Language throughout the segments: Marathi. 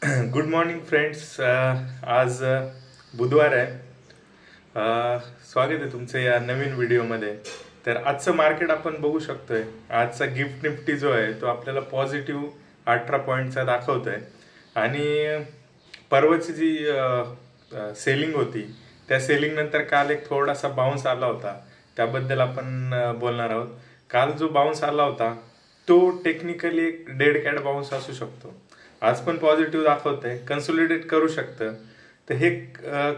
Good morning friends. आज बुधवार आहे. स्वागत आहे तुमचं या नवीन व्हिडिओमध्ये. तर आजचं मार्केट आपण बघू शकतोय. आजचा गिफ्ट निफ्टी जो आहे तो आपल्याला पॉझिटिव्ह 18 पॉईंटचा दाखवतोय आणि परवाची जी सेलिंग होती त्या सेलिंग नंतर काल एक थोडासा बाउन्स आला होता, त्याबद्दल आपण बोलणार आहोत. काल जो बाउन्स आला होता तो टेक्निकली एक डेड कॅट बाउन्स असू शकतो. आज पण पॉझिटिव्ह दाखवतंय, कन्सोलिडेट करू शकतं. तर हे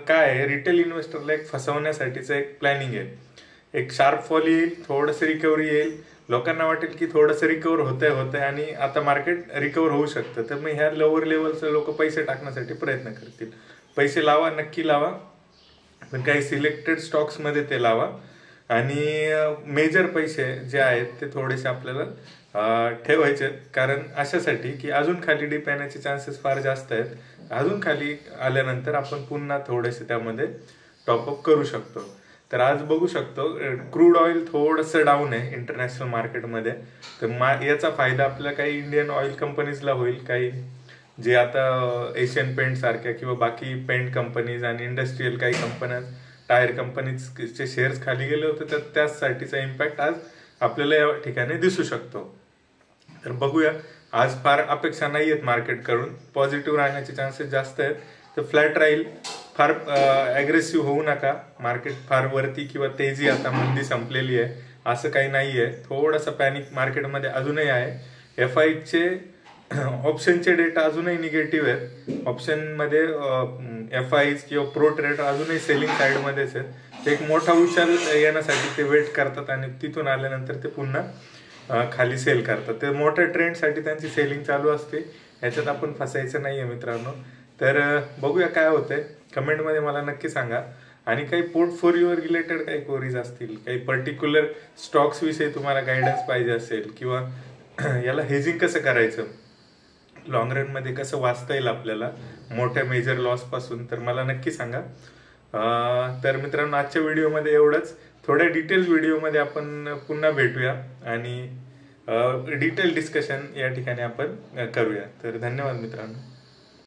काय आहे, रिटेल इन्व्हेस्टरला एक फसवण्यासाठीचं एक प्लॅनिंग आहे. एक शार्प फॉल येईल, थोडंसं रिकव्हरी येईल, लोकांना वाटेल की थोडंसं रिकवर होतंय आणि आता मार्केट रिकवर होऊ शकतं. तर मग ह्या लोअर लेवलचे लोक पैसे टाकण्यासाठी प्रयत्न करतील. पैसे लावा, नक्की लावा, पण काही सिलेक्टेड स्टॉक्समध्ये ते लावा आणि मेजर पैसे जे आहेत ते थोडेसे आपल्याला ठेवायचे. कारण अशासाठी की अजून खाली डिप येण्याचे चान्सेस फार जास्त आहेत. अजून खाली आल्यानंतर आपण पुन्हा थोडेसे त्यामध्ये टॉपअप करू शकतो. तर आज बघू शकतो क्रूड ऑइल थोडंसं डाऊन आहे इंटरनॅशनल मार्केटमध्ये. तर याचा फायदा आपल्या काही इंडियन ऑइल कंपनीजला होईल. काही जे आता एशियन पेंट सारख्या किंवा बाकी पेंट कंपनीज आणि इंडस्ट्रीयल काही कंपन्या, टायर कंपनीजचे शेअर्स खाली गेले होते, तर त्यासाठीचा इम्पॅक्ट आज आपल्याला या ठिकाणी दिसू शकतो. तर बघूया. आज फार अपेक्षा नाही आहेत मार्केटकडून, पॉझिटिव्ह राहण्याचे चान्सेस जास्त आहेत. तर फ्लॅट राहील, फार ॲग्रेसिव्ह होऊ नका. मार्केट फार वरती किंवा तेजी, आता मंदी संपलेली आहे असं काही नाही आहे. थोडासा पॅनिक मार्केटमध्ये अजूनही आहे. FIचे ऑप्शनचे डेटा अजूनही निगेटिव्ह आहेत. ऑप्शनमध्ये FIs किंवा प्रो ट्रेडर अजूनही सेलिंग साईडमध्येच आहेत. एक मोठा उछाल येण्यासाठी ते वेट करतात आणि तिथून आल्यानंतर ते पुन्हा खाली सेल करतात. ते मोठ्या ट्रेंडसाठी त्यांची सेलिंग चालू असते. ह्याच्यात आपण फसायचं नाहीये मित्रांनो. तर बघूया काय होतंय. कमेंटमध्ये मला नक्की सांगा. आणि काही पोर्टफोलिओवर रिलेटेड काही क्वेरीज असतील, काही पर्टिक्युलर स्टॉक्स विषयी तुम्हाला गायडन्स पाहिजे असेल, किंवा याला हेजिंग कसं करायचं, लॉंग रन मध्ये कसं वाचता येईल आपल्याला मोठ्या मेजर लॉस पासून, तर मला नक्की सांगा. तर मित्रांनो, आजच्या व्हिडिओमध्ये एवढंच. थोड्या डिटेल व्हिडिओमध्ये आपण पुन्हा भेटूया आणि डिटेल डिस्कशन या ठिकाणी आपण करूया. तर धन्यवाद मित्रांनो.